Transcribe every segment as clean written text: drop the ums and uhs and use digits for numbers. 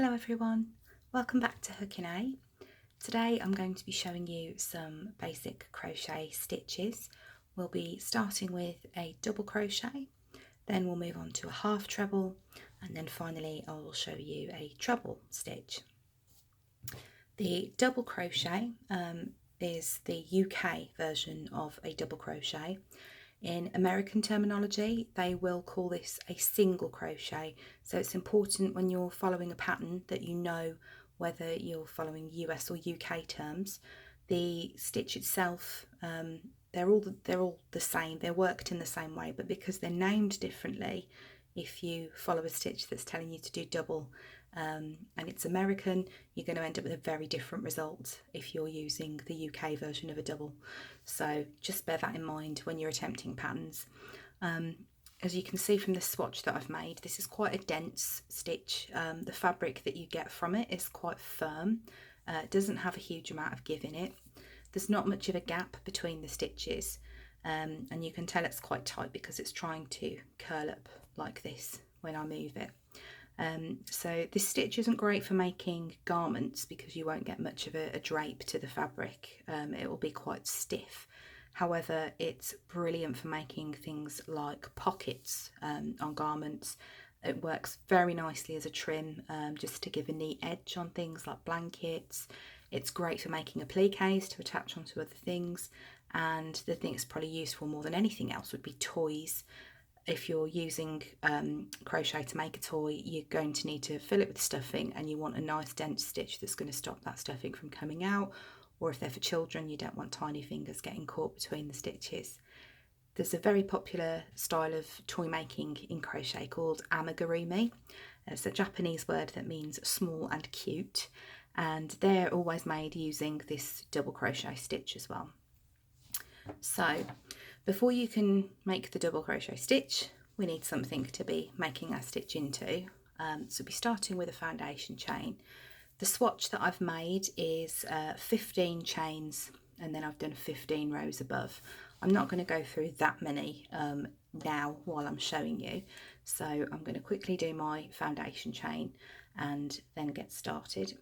Hello everyone, welcome back to Hooking A. Today I'm going to be showing you some basic crochet stitches. We'll be starting with a double crochet, then we'll move on to a half treble, and then finally I will show you a treble stitch. The double crochet is the UK version of a double crochet. In American terminology, they will call this a single crochet. So it's important when you're following a pattern that you know whether you're following US or UK terms. The stitch itself, they're all the same. They're worked in the same way, but because they're named differently, if you follow a stitch that's telling you to do double and it's American, you're going to end up with a very different result if you're using the UK version of a double. So just bear that in mind when you're attempting patterns. As you can see from the swatch that I've made, this is quite a dense stitch. The fabric that you get from it is quite firm. It doesn't have a huge amount of give in it. There's not much of a gap between the stitches, and you can tell it's quite tight because it's trying to curl up like this when I move it. So this stitch isn't great for making garments because you won't get much of a drape to the fabric. It will be quite stiff. However, it's brilliant for making things like pockets on garments. It works very nicely as a trim, just to give a neat edge on things like blankets. It's great for making appliques to attach onto other things, and the thing that's probably useful more than anything else would be toys. If you're using crochet to make a toy, you're going to need to fill it with stuffing, and you want a nice dense stitch that's going to stop that stuffing from coming out. Or if they're for children, you don't want tiny fingers getting caught between the stitches. There's a very popular style of toy making in crochet called amigurumi. It's a Japanese word that means small and cute, and they're always made using this double crochet stitch as well. So before you can make the double crochet stitch, we need something to be making our stitch into. So we'll be starting with a foundation chain. The swatch that I've made is 15 chains, and then I've done 15 rows above. I'm not going to go through that many now while I'm showing you, so I'm going to quickly do my foundation chain and then get started.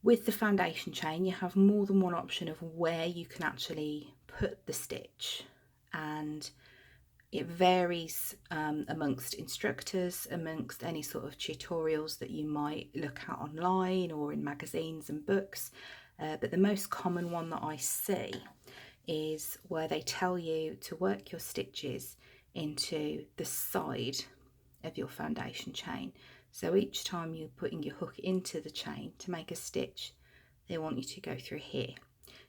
With the foundation chain, you have more than one option of where you can actually put the stitch, and it varies amongst instructors, amongst any sort of tutorials that you might look at online or in magazines and books. But the most common one that I see is where they tell you to work your stitches into the side of your foundation chain. So each time you're putting your hook into the chain to make a stitch, they want you to go through here.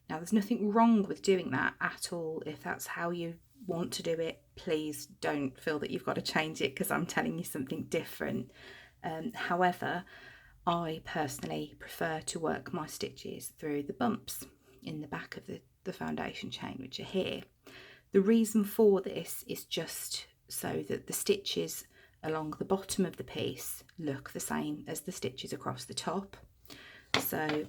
Now there's nothing wrong with doing that at all. If that's how you want to do it, please don't feel that you've got to change it because I'm telling you something different. However, I personally prefer to work my stitches through the bumps in the back of the foundation chain, which are here. The reason for this is just so that the stitches along the bottom of the piece look the same as the stitches across the top. So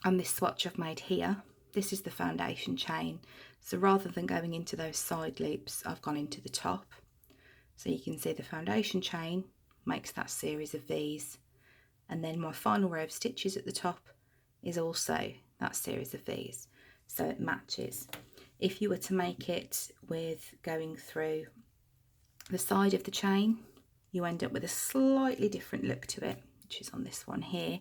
on this swatch I've made here, this is the foundation chain. So rather than going into those side loops, I've gone into the top. So you can see the foundation chain makes that series of V's, and then my final row of stitches at the top is also that series of V's. So it matches. If you were to make it with going through the side of the chain, you end up with a slightly different look to it, which is on this one here.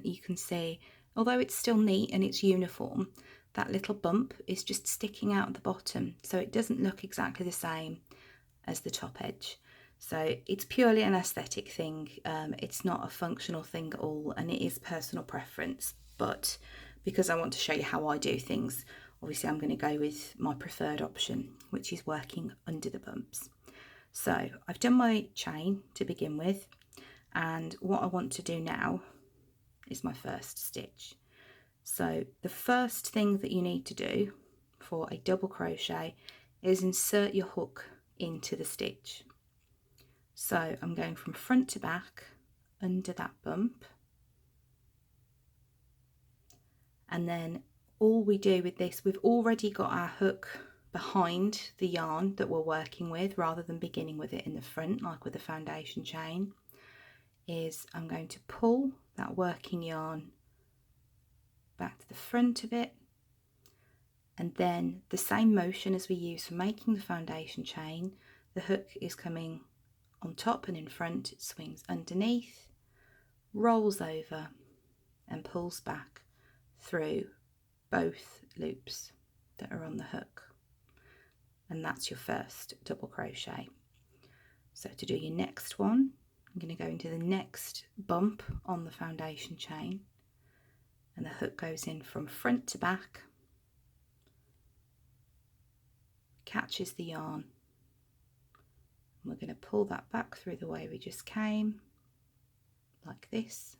You can see, although it's still neat and it's uniform, that little bump is just sticking out at the bottom, so it doesn't look exactly the same as the top edge. So it's purely an aesthetic thing. It's not a functional thing at all, and it is personal preference. But because I want to show you how I do things, obviously I'm going to go with my preferred option, which is working under the bumps. So I've done my chain to begin with, and what I want to do now is my first stitch. So the first thing that you need to do for a double crochet is insert your hook into the stitch. So I'm going from front to back under that bump, and then all we do with this, we've already got our hook behind the yarn that we're working with rather than beginning with it in the front like with the foundation chain. is I'm going to pull that working yarn back to the front of it, and then the same motion as we use for making the foundation chain, the hook is coming on top and in front, it swings underneath, rolls over and pulls back through both loops that are on the hook, and that's your first double crochet. So to do your next one, I'm going to go into the next bump on the foundation chain, and the hook goes in from front to back, catches the yarn, and we're going to pull that back through the way we just came, like this.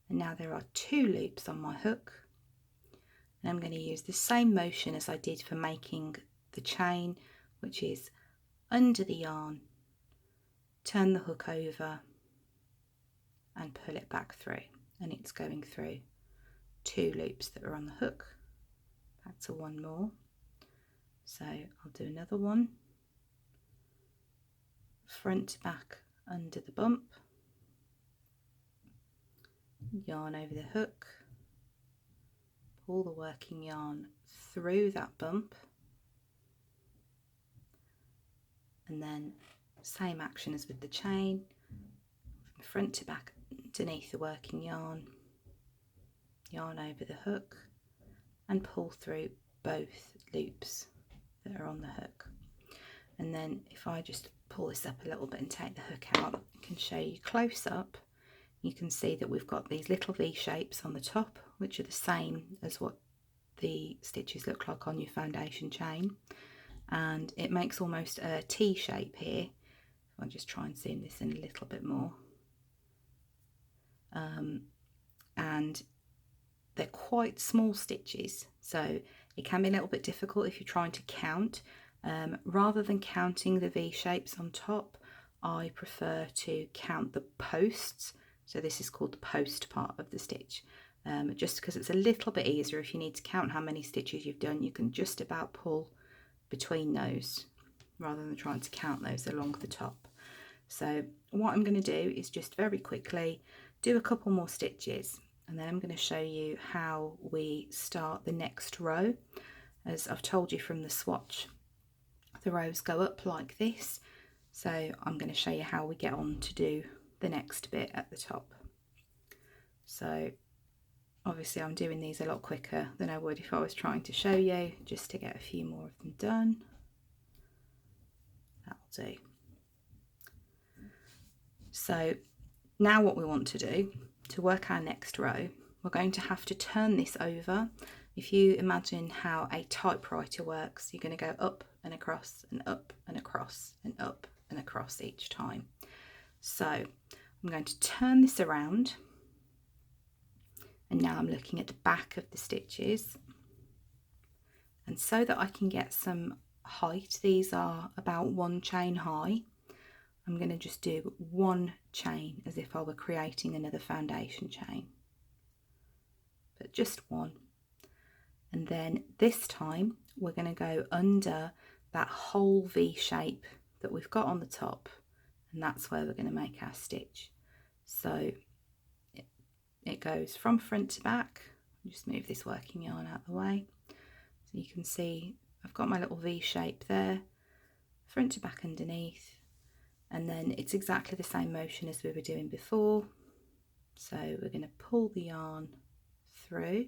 And now there are 2 loops on my hook, and I'm going to use the same motion as I did for making the chain, which is under the yarn, turn the hook over and pull it back through, and it's going through 2 loops that are on the hook, back to 1 more. So I'll do another one, front to back under the bump, yarn over the hook, pull the working yarn through that bump, and then same action as with the chain, from front to back underneath the working yarn, yarn over the hook and pull through both loops that are on the hook. And then if I just pull this up a little bit and take the hook out, I can show you close up. You can see that we've got these little V shapes on the top, which are the same as what the stitches look like on your foundation chain, and it makes almost a T shape here. I'll just try and zoom this in a little bit more, and they're quite small stitches, so it can be a little bit difficult if you're trying to count. Rather than counting the V shapes on top, I prefer to count the posts. So this is called the post part of the stitch, just because it's a little bit easier. If you need to count how many stitches you've done, you can just about pull between those rather than trying to count those along the top. So what I'm going to do is just very quickly do a couple more stitches, and then I'm going to show you how we start the next row. As I've told you from the swatch, the rows go up like this, so I'm going to show you how we get on to do the next bit at the top. So obviously I'm doing these a lot quicker than I would if I was trying to show you, just to get a few more of them done. That'll do. So now what we want to do to work our next row, we're going to have to turn this over. If you imagine how a typewriter works, you're going to go up and across and up and across and up and across each time. So I'm going to turn this around, and now I'm looking at the back of the stitches, and so that I can get some height, these are about 1 chain high, I'm going to just do 1 chain as if I were creating another foundation chain, but just 1. And then this time we're going to go under that whole V shape that we've got on the top, and that's where we're going to make our stitch. So it goes from front to back. Just move this working yarn out of the way so you can see I've got my little V shape there, front to back underneath, and then it's exactly the same motion as we were doing before. So we're going to pull the yarn through,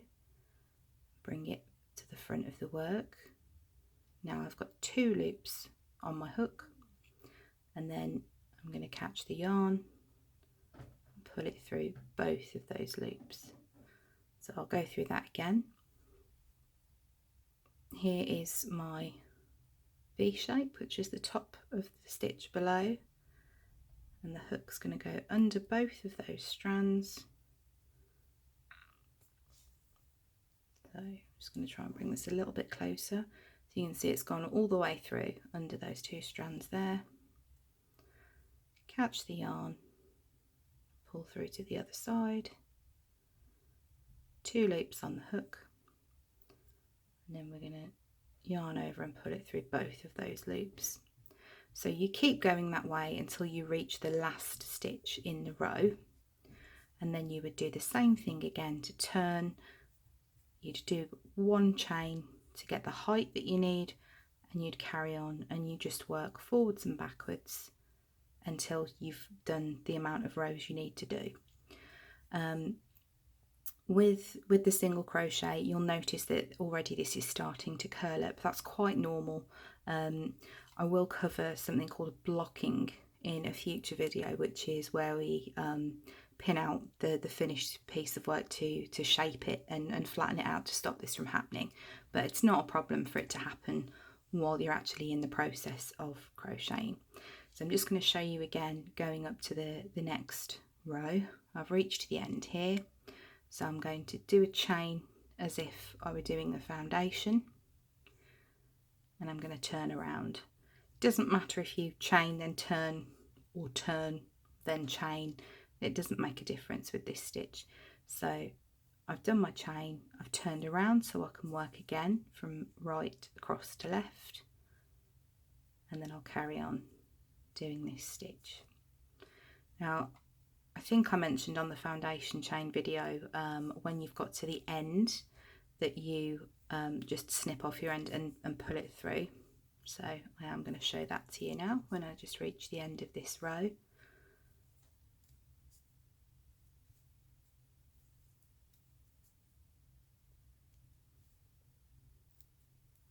bring it to the front of the work. Now I've got 2 loops on my hook, and then I'm going to catch the yarn and pull it through both of those loops. So I'll go through that again. Here is my V shape, which is the top of the stitch below, and the hook's going to go under both of those strands. So I'm just going to try and bring this a little bit closer so you can see it's gone all the way through under those 2 strands there. Catch the yarn, pull through to the other side, 2 loops on the hook, and then we're going to yarn over and pull it through both of those loops. So you keep going that way until you reach the last stitch in the row, and then you would do the same thing again to turn. You'd do one chain to get the height that you need, and you'd carry on, and you just work forwards and backwards until you've done the amount of rows you need to do. With the single crochet, you'll notice that already this is starting to curl up. That's quite normal. I will cover something called blocking in a future video, which is where we pin out the finished piece of work to shape it and flatten it out to stop this from happening. But it's not a problem for it to happen while you're actually in the process of crocheting. So I'm just going to show you again going up to the next row. I've reached the end here. So I'm going to do a chain as if I were doing the foundation, and I'm going to turn around. It doesn't matter if you chain then turn or turn then chain, it doesn't make a difference with this stitch. So I've done my chain, I've turned around so I can work again from right across to left, and then I'll carry on doing this stitch. Now I think I mentioned on the foundation chain video when you've got to the end that you just snip off your end and pull it through. So I am going to show that to you now when I just reach the end of this row.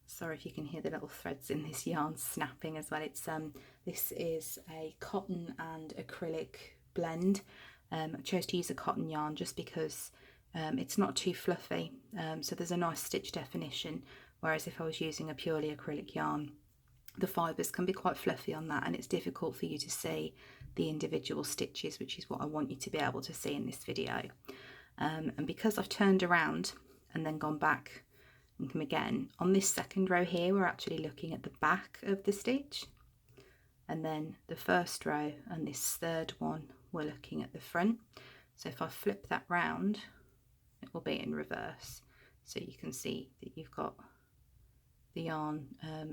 Sorry if you can hear the little threads in this yarn snapping as well. It's this is a cotton and acrylic blend. I chose to use a cotton yarn just because it's not too fluffy, so there's a nice stitch definition, whereas if I was using a purely acrylic yarn, the fibres can be quite fluffy on that, and it's difficult for you to see the individual stitches, which is what I want you to be able to see in this video. And because I've turned around and then gone back and come again, on this second row here we're actually looking at the back of the stitch, and then the first row and this third one we're looking at the front. So if I flip that round, it will be in reverse, so you can see that you've got the yarn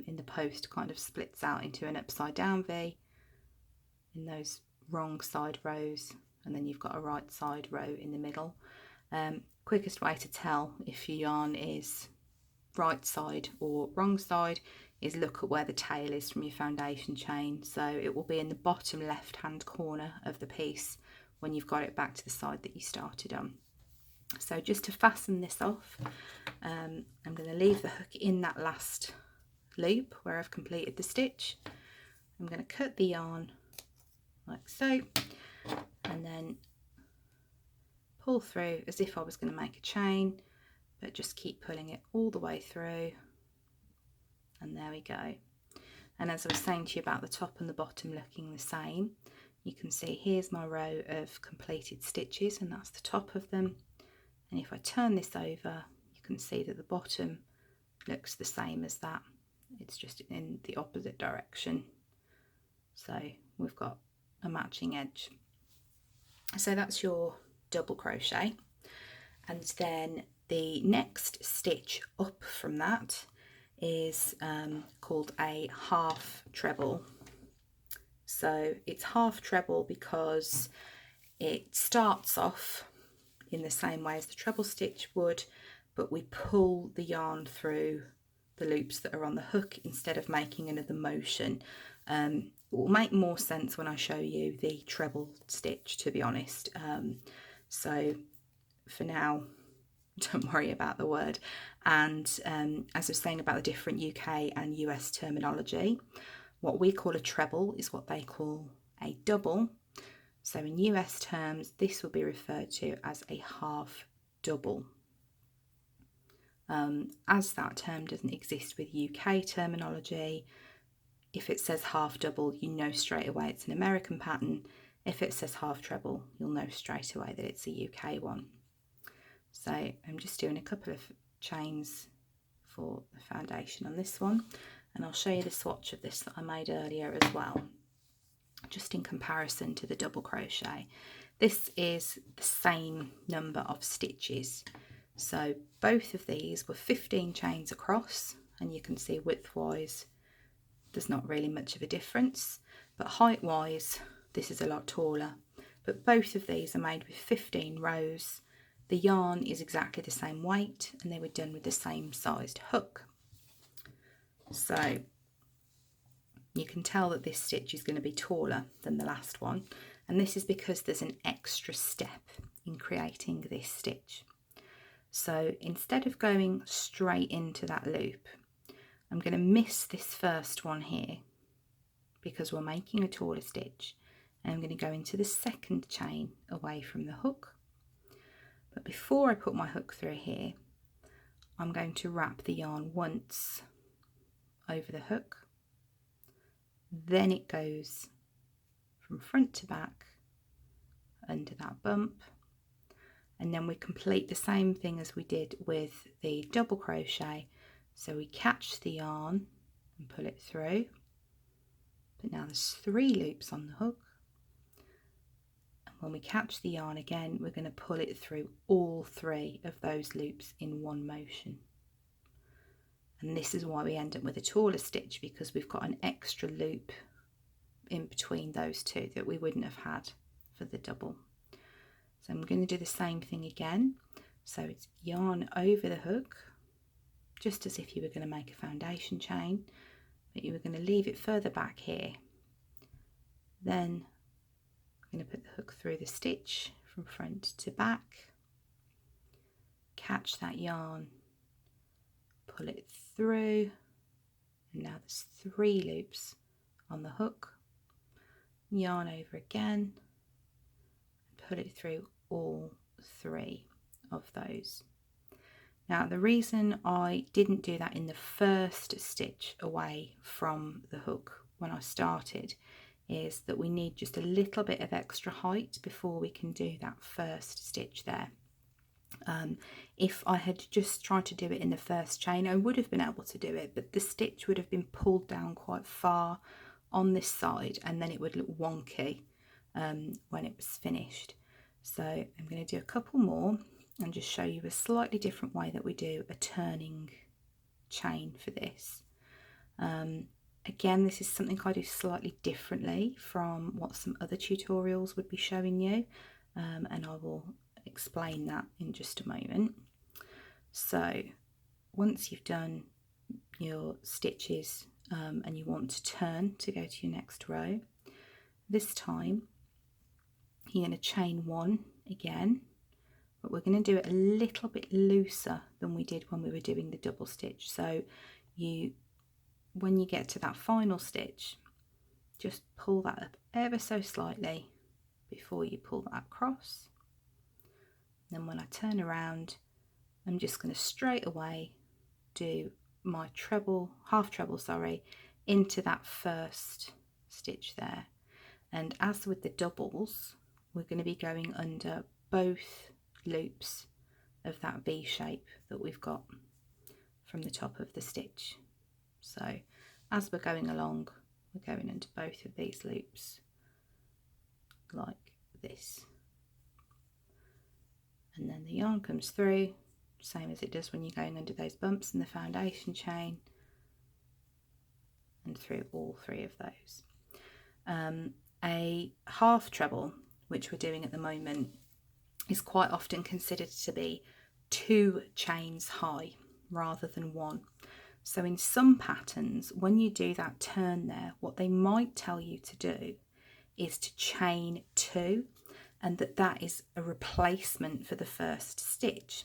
in the post kind of splits out into an upside down V in those wrong side rows, and then you've got a right side row in the middle. Quickest way to tell if your yarn is right side or wrong side is look at where the tail is from your foundation chain. So it will be in the bottom left hand corner of the piece when you've got it back to the side that you started on. So just to fasten this off, I'm going to leave the hook in that last loop where I've completed the stitch. I'm going to cut the yarn like so, and then pull through as if I was going to make a chain, but just keep pulling it all the way through, and there we go. And as I was saying to you about the top and the bottom looking the same, you can see here's my row of completed stitches, and that's the top of them. And if I turn this over, you can see that the bottom looks the same as that. It's just in the opposite direction. So we've got a matching edge. So that's your double crochet. And then the next stitch up from that is called a half treble. So it's half treble because it starts off in the same way as the treble stitch would, but we pull the yarn through the loops that are on the hook instead of making another motion. It will make more sense when I show you the treble stitch, to be honest. So for now, don't worry about the word. And as I was saying about the different UK and US terminology, what we call a treble is what they call a double. So in US terms, this will be referred to as a half double. As that term doesn't exist with UK terminology, if it says half double, you know straight away it's an American pattern. If it says half treble, you'll know straight away that it's a UK one. So I'm just doing a couple of chains for the foundation on this one, and I'll show you the swatch of this that I made earlier as well, just in comparison to the double crochet. This is the same number of stitches. So both of these were 15 chains across, and you can see widthwise there's not really much of a difference, but height wise this is a lot taller. But both of these are made with 15 rows. The yarn is exactly the same weight and they were done with the same sized hook. So you can tell that this stitch is going to be taller than the last one, and this is because there's an extra step in creating this stitch. So instead of going straight into that loop, I'm going to miss this first one here because we're making a taller stitch, and I'm going to go into the second chain away from the hook. But before I put my hook through here, I'm going to wrap the yarn once over the hook, then it goes from front to back under that bump, and then we complete the same thing as we did with the double crochet. So we catch the yarn and pull it through, but now there's 3 loops on the hook, and when we catch the yarn again we're going to pull it through all 3 of those loops in one motion. And this is why we end up with a taller stitch, because we've got an extra loop in between those 2 that we wouldn't have had for the double. So I'm going to do the same thing again. So it's yarn over the hook, just as if you were going to make a foundation chain, but you were going to leave it further back here. Then I'm going to put the hook through the stitch from front to back, catch that yarn, pull it through, and now there's 3 loops on the hook, yarn over again, pull it through all 3 of those. Now the reason I didn't do that in the first stitch away from the hook when I started is that we need just a little bit of extra height before we can do that first stitch there. If I had just tried to do it in the first chain, I would have been able to do it, but the stitch would have been pulled down quite far on this side and then it would look wonky when it was finished. So I'm going to do a couple more and just show you a slightly different way that we do a turning chain for this. Again, this is something I do slightly differently from what some other tutorials would be showing you, and I will explain that in just a moment. So once you've done your stitches and you want to turn to go to your next row, this time you're going to chain 1 again, but we're going to do it a little bit looser than we did when we were doing the double stitch. So when you get to that final stitch, just pull that up ever so slightly before you pull that across. Then when I turn around, I'm just going to straight away do my half treble into that first stitch there. And as with the doubles, we're going to be going under both loops of that V shape that we've got from the top of the stitch. So as we're going along, we're going into both of these loops like this, and then the yarn comes through, same as it does when you're going under those bumps in the foundation chain, and through all 3 of those. A half treble, which we're doing at the moment, is quite often considered to be 2 chains high rather than 1. So in some patterns, when you do that turn there, what they might tell you to do is to chain 2, and that is a replacement for the first stitch.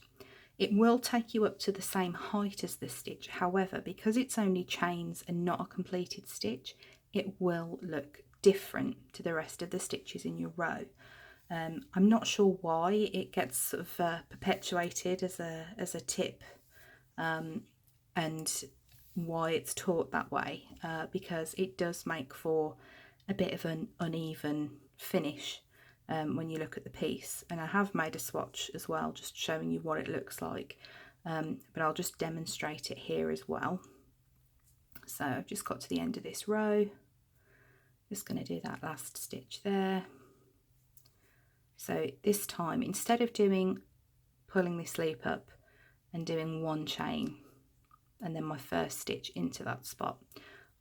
It will take you up to the same height as the stitch. However, because it's only chains and not a completed stitch, it will look different to the rest of the stitches in your row. I'm not sure why it gets sort of perpetuated as a tip, and why it's taught that way, because it does make for a bit of an uneven finish when you look at the piece. And I have made a swatch as well, just showing you what it looks like, but I'll just demonstrate it here as well. So I've just got to the end of this row, just going to do that last stitch there. So this time, instead of pulling this loop up and doing 1 chain and then my first stitch into that spot,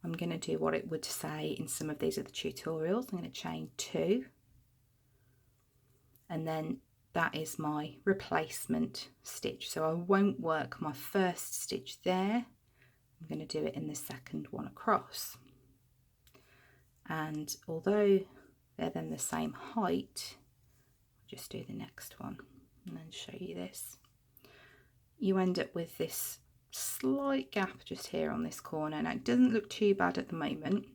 I'm going to do what it would say in some of these other tutorials. I'm going to chain 2, and then that is my replacement stitch. So I won't work my first stitch there. I'm going to do it in the second one across. And although they're then the same height, I'll just do the next one and then show you this. You end up with this slight gap just here on this corner. Now it doesn't look too bad at the moment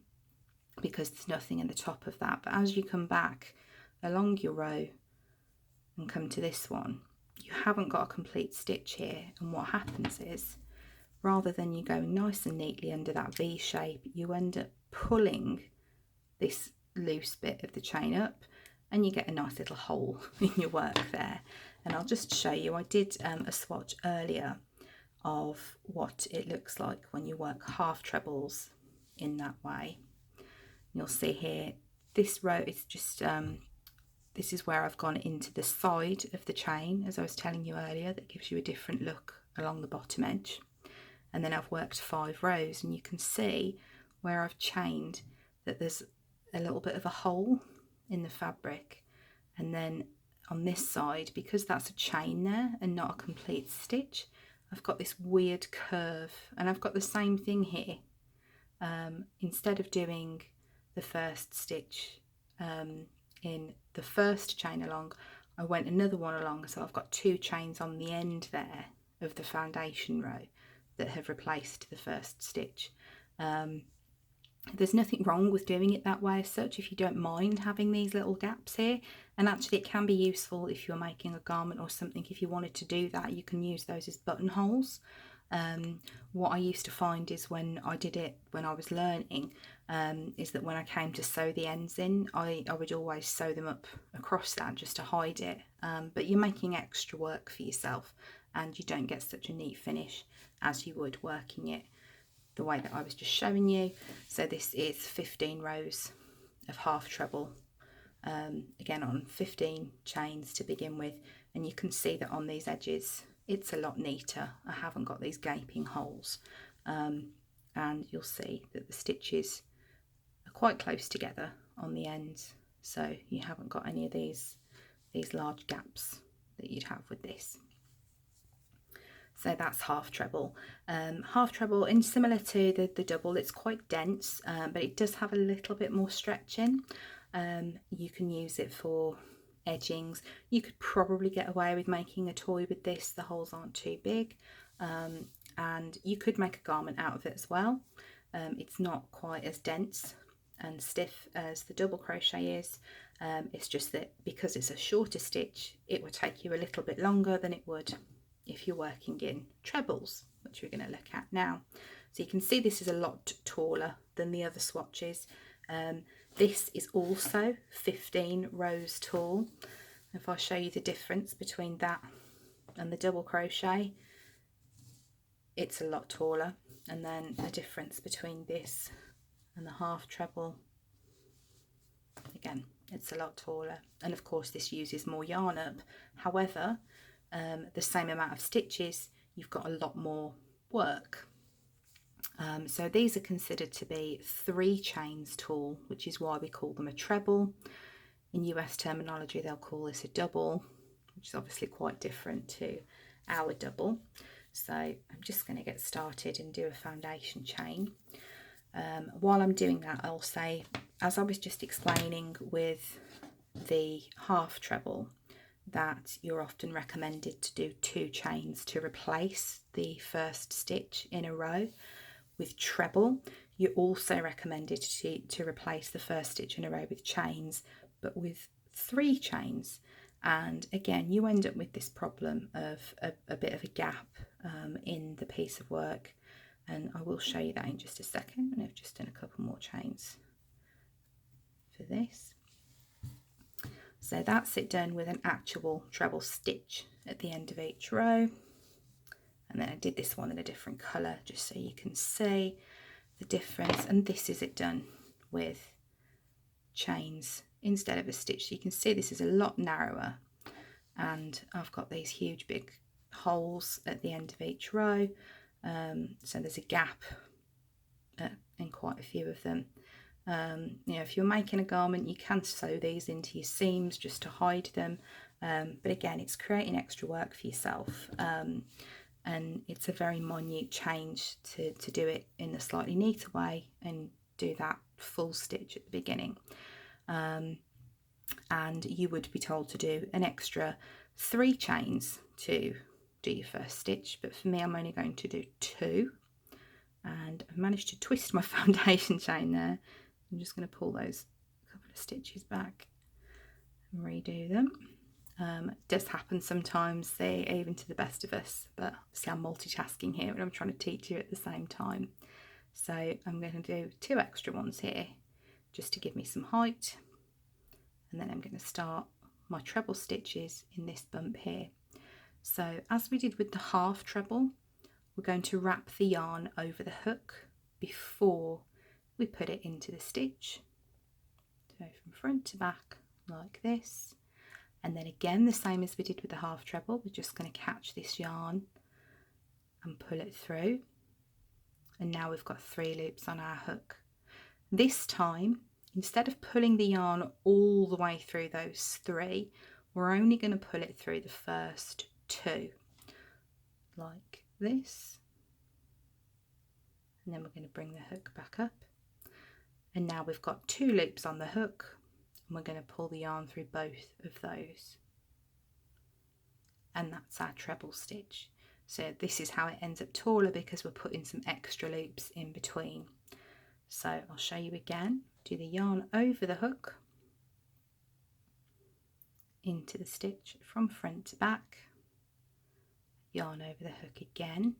because there's nothing in the top of that, but as you come back along your row and come to this one, you haven't got a complete stitch here, and what happens is, rather than you going nice and neatly under that V shape, you end up pulling this loose bit of the chain up and you get a nice little hole in your work there. And I'll just show you, I did a swatch earlier of what it looks like when you work half trebles in that way. You'll see here, this row is just, this is where I've gone into the side of the chain, as I was telling you earlier, that gives you a different look along the bottom edge. And then I've worked 5 rows, and you can see where I've chained that there's a little bit of a hole in the fabric. And then on this side, because that's a chain there and not a complete stitch, I've got this weird curve, and I've got the same thing here. Instead of doing the first stitch in the first chain along, I went another one along, so I've got 2 chains on the end there of the foundation row that have replaced the first stitch. There's nothing wrong with doing it that way as such, if you don't mind having these little gaps here, and actually it can be useful if you're making a garment or something. If you wanted to do that, you can use those as buttonholes. What I used to find is when I did it when I was learning, is that when I came to sew the ends in, I would always sew them up across that just to hide it, but you're making extra work for yourself and you don't get such a neat finish as you would working it the way that I was just showing you. So this is 15 rows of half treble, again on 15 chains to begin with, and you can see that on these edges it's a lot neater. I haven't got these gaping holes, and you'll see that the stitches are quite close together on the ends, so you haven't got any of these large gaps that you'd have with this. So that's half treble. Half treble, and similar to the double, it's quite dense, but it does have a little bit more stretching. You can use it for edgings. You could probably get away with making a toy with this. The holes aren't too big, and you could make a garment out of it as well. It's not quite as dense and stiff as the double crochet is. It's just that because it's a shorter stitch, it would take you a little bit longer than it would if you're working in trebles, which we're going to look at now. So you can see this is a lot taller than the other swatches. This is also 15 rows tall. If I show you the difference between that and the double crochet, it's a lot taller, and then the difference between this and the half treble, again, it's a lot taller. And of course this uses more yarn up. However, the same amount of stitches, you've got a lot more work. So these are considered to be 3 chains tall, which is why we call them a treble. In US terminology, they'll call this a double, which is obviously quite different to our double. So I'm just going to get started and do a foundation chain. While I'm doing that, I'll say, as I was just explaining with the half treble, that you're often recommended to do 2 chains to replace the first stitch in a row. With treble, you're also recommended to replace the first stitch in a row with chains, but with 3 chains. And again, you end up with this problem of a bit of a gap in the piece of work, and I will show you that in just a second. And I've just done a couple more chains for this. So that's it done with an actual treble stitch at the end of each row. And then I did this one in a different colour just so you can see the difference. And this is it done with chains instead of a stitch. So you can see this is a lot narrower, and I've got these huge big holes at the end of each row. So there's a gap and quite a few of them. You know, if you're making a garment, you can sew these into your seams just to hide them, but again, it's creating extra work for yourself, and it's a very minute change to do it in a slightly neater way and do that full stitch at the beginning. And you would be told to do an extra 3 chains to do your first stitch, but for me I'm only going to do 2, and I've managed to twist my foundation chain there. I'm just going to pull those couple of stitches back and redo them. It does happen sometimes, even to the best of us, but see, I'm multitasking here and I'm trying to teach you at the same time. So I'm going to do 2 extra ones here just to give me some height, and then I'm going to start my treble stitches in this bump here. So as we did with the half treble, we're going to wrap the yarn over the hook before we put it into the stitch. So from front to back like this, and then again the same as we did with the half treble, we're just going to catch this yarn and pull it through, and now we've got 3 loops on our hook. This time, instead of pulling the yarn all the way through those 3, we're only going to pull it through the first 2 like this, and then we're going to bring the hook back up, and now we've got 2 loops on the hook, and we're going to pull the yarn through both of those, and that's our treble stitch. So this is how it ends up taller, because we're putting some extra loops in between. So I'll show you again. Do the yarn over the hook into the stitch from front to back, yarn over the hook again,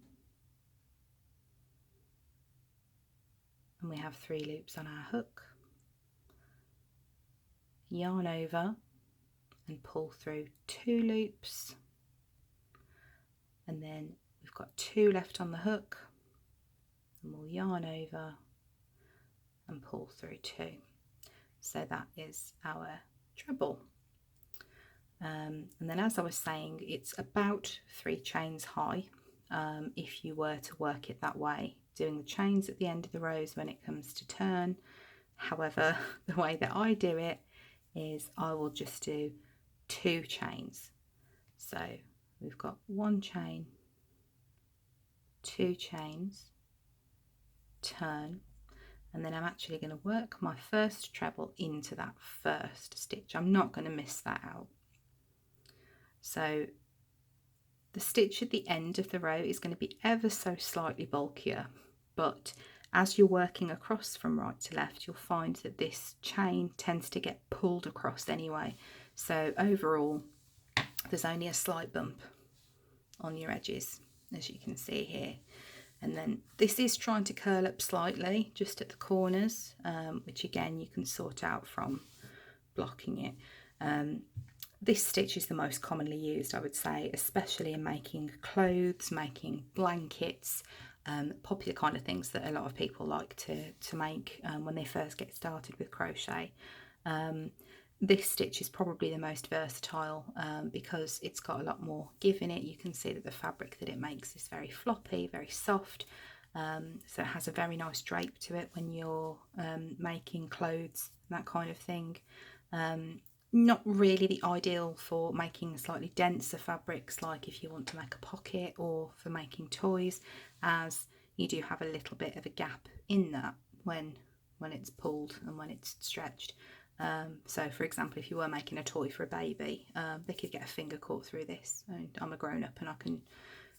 and we have 3 loops on our hook, yarn over and pull through 2 loops, and then we've got 2 left on the hook, and we'll yarn over and pull through 2. So that is our treble. And then, as I was saying, it's about 3 chains high if you were to work it that way, doing the chains at the end of the rows when it comes to turn. However, the way that I do it is I will just do 2 chains. So we've got 1 chain, 2 chains, turn, and then I'm actually going to work my first treble into that first stitch. I'm not going to miss that out. So the stitch at the end of the row is going to be ever so slightly bulkier, but as you're working across from right to left, you'll find that this chain tends to get pulled across anyway. So overall, there's only a slight bump on your edges, as you can see here. And then this is trying to curl up slightly just at the corners, which again you can sort out from blocking it. This stitch is the most commonly used, I would say, especially in making clothes, making blankets, popular kind of things that a lot of people like to make when they first get started with crochet. This stitch is probably the most versatile because it's got a lot more give in it. You can see that the fabric that it makes is very floppy, very soft, so it has a very nice drape to it when you're making clothes, that kind of thing. Not really the ideal for making slightly denser fabrics, like if you want to make a pocket or for making toys, as you do have a little bit of a gap in that when it's pulled and when it's stretched. So for example, if you were making a toy for a baby, they could get a finger caught through this. I'm a grown-up and I can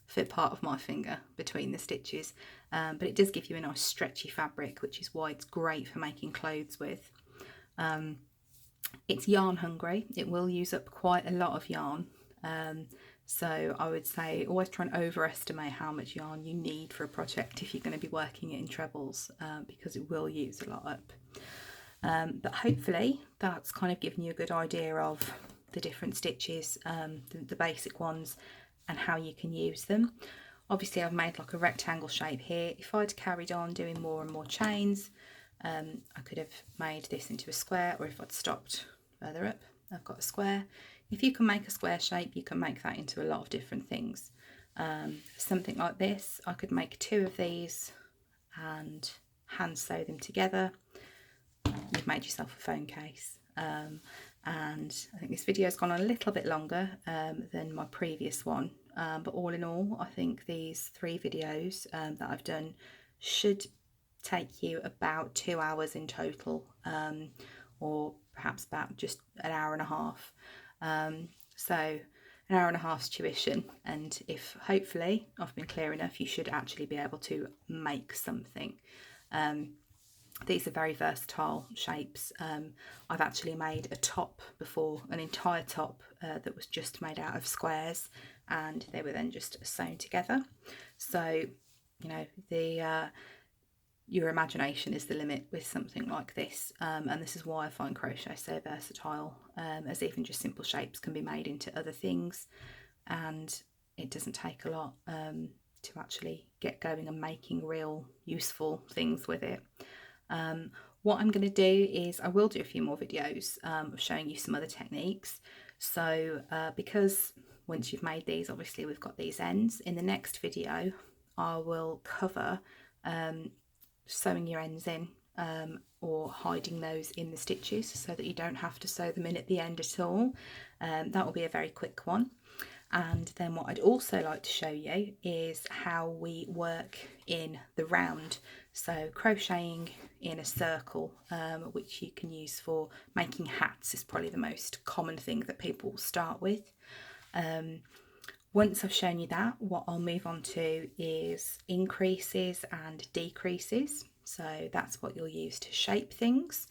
fit part of my finger between the stitches, but it does give you a nice stretchy fabric, which is why it's great for making clothes with. It's yarn hungry. It will use up quite a lot of yarn, so I would say always try and overestimate how much yarn you need for a project if you're going to be working it in trebles, because it will use a lot up. But hopefully that's kind of given you a good idea of the different stitches, the basic ones, and how you can use them. Obviously I've made like a rectangle shape here. If I'd carried on doing more and more chains, I could have made this into a square, or if I'd stopped further up, I've got a square. If you can make a square shape, you can make that into a lot of different things. Something like this, I could make 2 of these and hand sew them together, you've made yourself a phone case. And I think this video has gone a little bit longer than my previous one, but all in all, I think these 3 videos that I've done should take you about 2 hours in total, or perhaps about just an hour and a half. So an hour and a half's tuition, and if hopefully I've been clear enough, you should actually be able to make something. These are very versatile shapes. I've actually made a top before, an entire top that was just made out of squares, and they were then just sewn together. So, you know, your imagination is the limit with something like this, and this is why I find crochet so versatile, as even just simple shapes can be made into other things, and it doesn't take a lot to actually get going and making real useful things with it. What I'm going to do is I will do a few more videos of showing you some other techniques. So because once you've made these, obviously we've got these ends. In the next video I will cover sewing your ends in, or hiding those in the stitches so that you don't have to sew them in at the end at all. That will be a very quick one. And then what I'd also like to show you is how we work in the round. So crocheting in a circle, which you can use for making hats, is probably the most common thing that people start with. Once I've shown you that, what I'll move on to is increases and decreases. So that's what you'll use to shape things.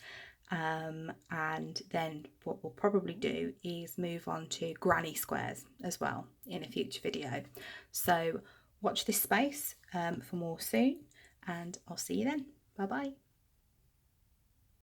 And then what we'll probably do is move on to granny squares as well in a future video. So watch this space for more soon, and I'll see you then. Bye bye.